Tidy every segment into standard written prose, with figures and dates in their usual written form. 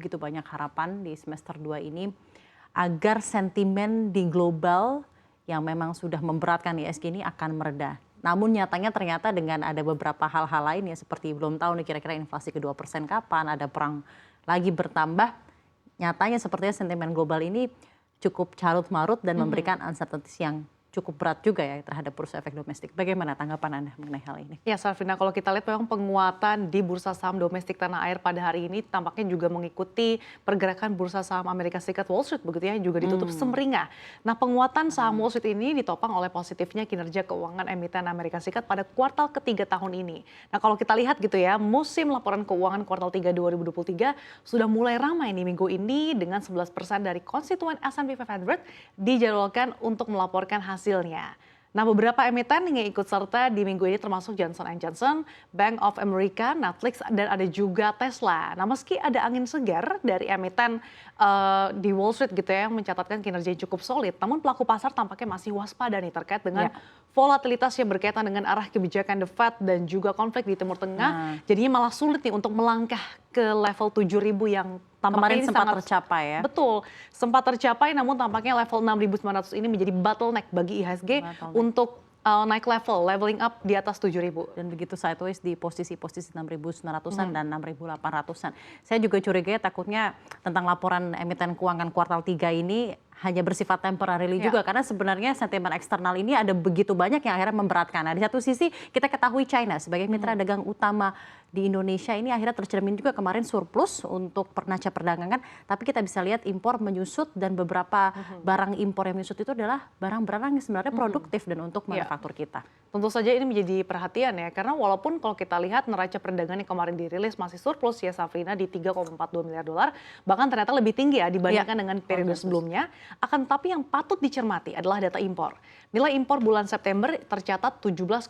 begitu banyak harapan di semester 2 ini agar sentimen di global yang memang sudah memberatkan ISG ini akan mereda. Namun nyatanya ternyata dengan ada beberapa hal-hal lain ya seperti belum tahu nih kira-kira inflasi ke 2% kapan, ada perang lagi bertambah. Nyatanya sepertinya sentimen global ini cukup carut-marut dan memberikan uncertainty yang cukup berat juga ya terhadap bursa efek domestik. Bagaimana tanggapan Anda mengenai hal ini? Ya, Sarvina, kalau kita lihat memang penguatan di bursa saham domestik tanah air pada hari ini tampaknya juga mengikuti pergerakan bursa saham Amerika Serikat Wall Street begitu ya, juga ditutup semeringah. Nah, penguatan saham Wall Street ini ditopang oleh positifnya kinerja keuangan emiten Amerika Serikat pada kuartal ketiga tahun ini. Nah, kalau kita lihat gitu ya, musim laporan keuangan kuartal 3 2023 sudah mulai ramai nih minggu ini dengan 11% dari konstituen S&P 500 dijadwalkan untuk melaporkan hasilnya. Nah, beberapa emiten yang ikut serta di minggu ini termasuk Johnson & Johnson, Bank of America, Netflix, dan ada juga Tesla. Nah, meski ada angin segar dari emiten di Wall Street gitu ya yang mencatatkan kinerja yang cukup solid, namun pelaku pasar tampaknya masih waspada nih terkait dengan volatilitas yang berkaitan dengan arah kebijakan The Fed dan juga konflik di Timur Tengah. Jadinya malah sulit nih untuk melangkah ke level 7.000 yang tampaknya kemarin sempat tercapai ya. Betul, sempat tercapai namun tampaknya level 6.900 ini menjadi bottleneck bagi IHSG untuk naik leveling up di atas 7.000. Dan begitu sideways di posisi-posisi 6.900-an dan 6.800-an. Saya juga curiga takutnya tentang laporan emiten keuangan kuartal 3 ini hanya bersifat temporary juga karena sebenarnya sentimen eksternal ini ada begitu banyak yang akhirnya memberatkan. Nah, di satu sisi kita ketahui China sebagai mitra dagang utama di Indonesia ini akhirnya tercermin juga kemarin surplus untuk neraca perdagangan, tapi kita bisa lihat impor menyusut dan beberapa barang impor yang menyusut itu adalah barang-barang yang sebenarnya produktif dan untuk manufaktur kita. Tentu saja ini menjadi perhatian ya, karena walaupun kalau kita lihat neraca perdagangan yang kemarin dirilis masih surplus ya Safrina di 3,42 miliar dolar, bahkan ternyata lebih tinggi ya dibandingkan dengan periode sebelumnya. Akan tetapi yang patut dicermati adalah data impor. Nilai impor bulan September tercatat 17,34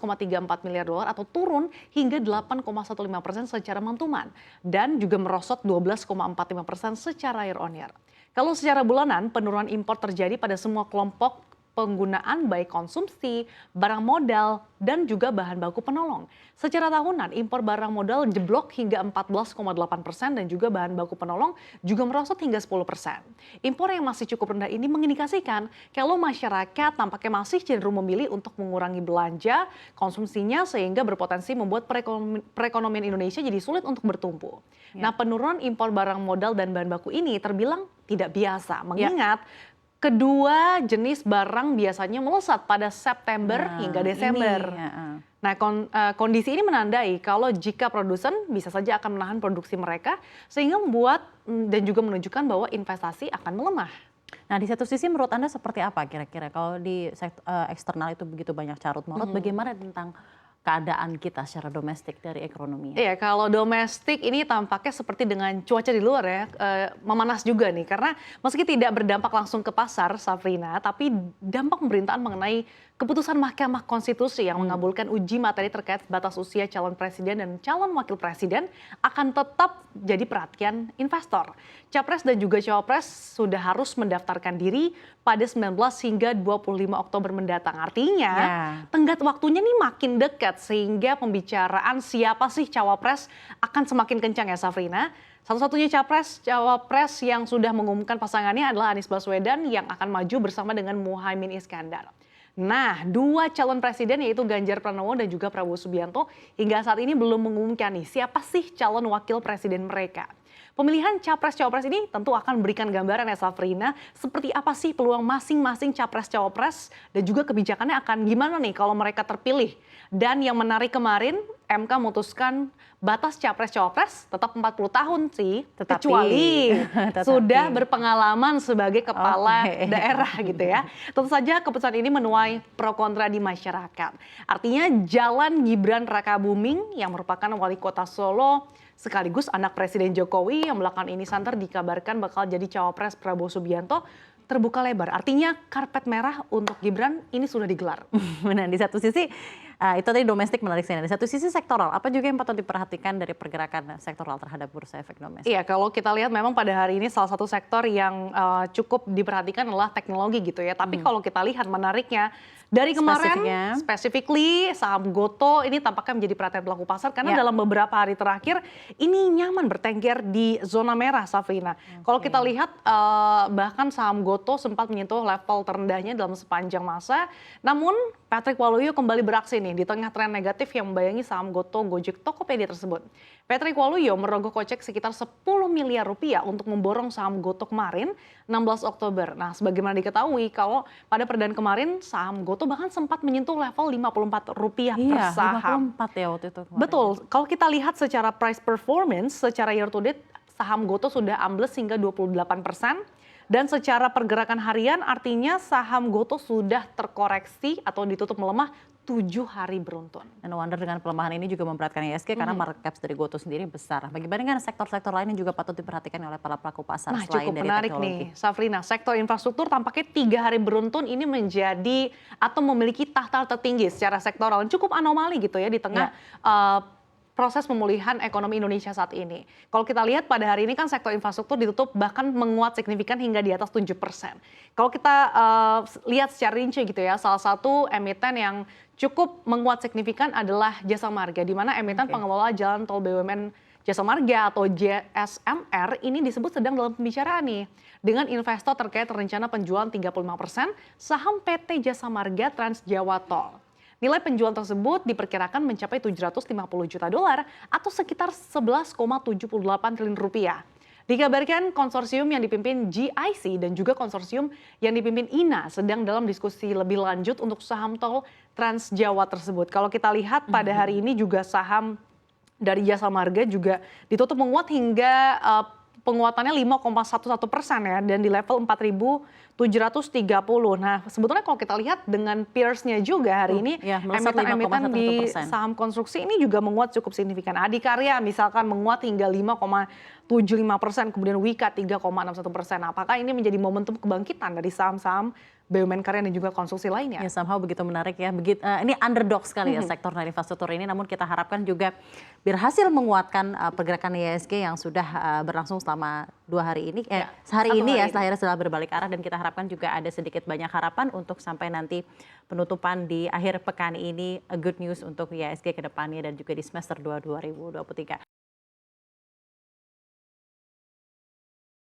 miliar dolar atau turun hingga 8,15% secara month-to-month dan juga merosot 12,45% secara year on year. Kalau secara bulanan, penurunan impor terjadi pada semua kelompok penggunaan baik konsumsi, barang modal, dan juga bahan baku penolong. Secara tahunan, impor barang modal jeblok hingga 14,8% dan juga bahan baku penolong juga merosot hingga 10%. Impor yang masih cukup rendah ini mengindikasikan kalau masyarakat tampaknya masih cenderung memilih untuk mengurangi belanja konsumsinya sehingga berpotensi membuat perekonomian Indonesia jadi sulit untuk bertumbuh. Nah, penurunan impor barang modal dan bahan baku ini terbilang tidak biasa, mengingat kedua jenis barang biasanya melesat pada September hingga Desember. Nah, kondisi ini menandai kalau jika produsen bisa saja akan menahan produksi mereka sehingga membuat dan juga menunjukkan bahwa investasi akan melemah. Nah, di satu sisi menurut Anda seperti apa kira-kira kalau di eksternal itu begitu banyak carut marut, bagaimana tentang keadaan kita secara domestik dari ekonomi? Iya, kalau domestik ini tampaknya seperti dengan cuaca di luar ya, memanas juga nih. Karena meski tidak berdampak langsung ke pasar, Safrina, tapi dampak pemerintahan mengenai keputusan Mahkamah Konstitusi yang mengabulkan uji materi terkait batas usia calon presiden dan calon wakil presiden akan tetap jadi perhatian investor. Capres dan juga cawapres sudah harus mendaftarkan diri pada 19 hingga 25 Oktober mendatang. Artinya tenggat waktunya nih makin dekat sehingga pembicaraan siapa sih cawapres akan semakin kencang ya Safrina. Satu-satunya cawapres yang sudah mengumumkan pasangannya adalah Anies Baswedan yang akan maju bersama dengan Muhaimin Iskandar. Nah, dua calon presiden yaitu Ganjar Pranowo dan juga Prabowo Subianto hingga saat ini belum mengumumkan nih siapa sih calon wakil presiden mereka. Pemilihan capres-cawapres ini tentu akan memberikan gambaran ya Safrina, seperti apa sih peluang masing-masing capres-cawapres dan juga kebijakannya akan gimana nih kalau mereka terpilih. Dan yang menarik kemarin, MK memutuskan batas capres-cawapres tetap 40 tahun sih, kecuali sudah berpengalaman sebagai kepala daerah gitu ya. Tentu saja keputusan ini menuai pro kontra di masyarakat. Artinya jalan Gibran Rakabuming yang merupakan wali kota Solo sekaligus anak Presiden Jokowi yang belakangan ini santer dikabarkan bakal jadi cawapres Prabowo Subianto terbuka lebar. Artinya karpet merah untuk Gibran ini sudah digelar. Nah, di satu sisi itu tadi domestik menarik sekali. Di satu sisi sektoral, apa juga yang patut diperhatikan dari pergerakan sektoral terhadap bursa efek domestik? Iya, kalau kita lihat memang pada hari ini salah satu sektor yang cukup diperhatikan adalah teknologi gitu ya. Tapi kalau kita lihat menariknya Dari kemarin, Spesifiknya? specifically saham Gotoh ini tampaknya menjadi perhatian pelaku pasar karena dalam beberapa hari terakhir ini nyaman bertengger di zona merah, Safrina. Kalau kita lihat bahkan saham Gotoh sempat menyentuh level terendahnya dalam sepanjang masa. Namun Patrick Waluyo kembali beraksi nih di tengah tren negatif yang membayangi saham Gotoh, Gojek, Tokopedia tersebut. Patrick Waluyo merogoh kocek sekitar 10 miliar rupiah untuk memborong saham Gotoh kemarin 16 Oktober. Nah, sebagaimana diketahui kalau pada perdana kemarin saham Gotoh bahkan sempat menyentuh level Rp54 per saham. 54 ya waktu itu kemarin. Betul, kalau kita lihat secara price performance, secara year to date saham Gotoh sudah ambles hingga 28%. Dan secara pergerakan harian artinya saham Gotoh sudah terkoreksi atau ditutup melemah 7 hari beruntun. Dan wonder dengan pelemahan ini juga memberatkan IHSG karena market cap dari Gotoh sendiri besar. Bagaimana dengan sektor-sektor lain yang juga patut diperhatikan oleh para pelaku pasar Nah, selain cukup dari menarik teknologi? nih, Safrina. Sektor infrastruktur tampaknya 3 hari beruntun ini menjadi atau memiliki tahta tertinggi secara sektoral. Cukup anomali gitu ya di tengah proses pemulihan ekonomi Indonesia saat ini. Kalau kita lihat pada hari ini kan sektor infrastruktur ditutup bahkan menguat signifikan hingga di atas 7%. Kalau kita lihat secara rinci gitu ya, salah satu emiten yang cukup menguat signifikan adalah Jasa Marga, di mana emiten pengelola jalan tol BUMN Jasa Marga atau JSMR ini disebut sedang dalam pembicaraan nih dengan investor terkait rencana penjualan 35% saham PT Jasa Marga Trans Jawa Tol. Nilai penjualan tersebut diperkirakan mencapai 750 juta dolar atau sekitar 11,78 triliun rupiah. Dikabarkan konsorsium yang dipimpin GIC dan juga konsorsium yang dipimpin INA sedang dalam diskusi lebih lanjut untuk saham tol Trans Jawa tersebut. Kalau kita lihat pada hari ini juga saham dari Jasa Marga juga ditutup menguat hingga penguatannya 5,11% ya dan di level 4.730. Nah, sebetulnya kalau kita lihat dengan peers-nya juga hari ini emiten-emiten di saham konstruksi ini juga menguat cukup signifikan. Adikarya misalkan menguat hingga 5,75%, kemudian Wika 3,61%. Apakah ini menjadi momentum kebangkitan dari saham-saham BUMN karya dan juga konstruksi lainnya? Ya, somehow begitu menarik ya. Ini underdog sekali ya sektor dari infrastruktur ini. Namun kita harapkan juga berhasil menguatkan pergerakan IHSG yang sudah berlangsung selama 2 hari ini. Sehari ini ya, akhirnya setelah berbalik arah. Dan kita harapkan juga ada sedikit banyak harapan untuk sampai nanti penutupan di akhir pekan ini. Good news untuk IHSG ke depannya dan juga di semester 2 2023.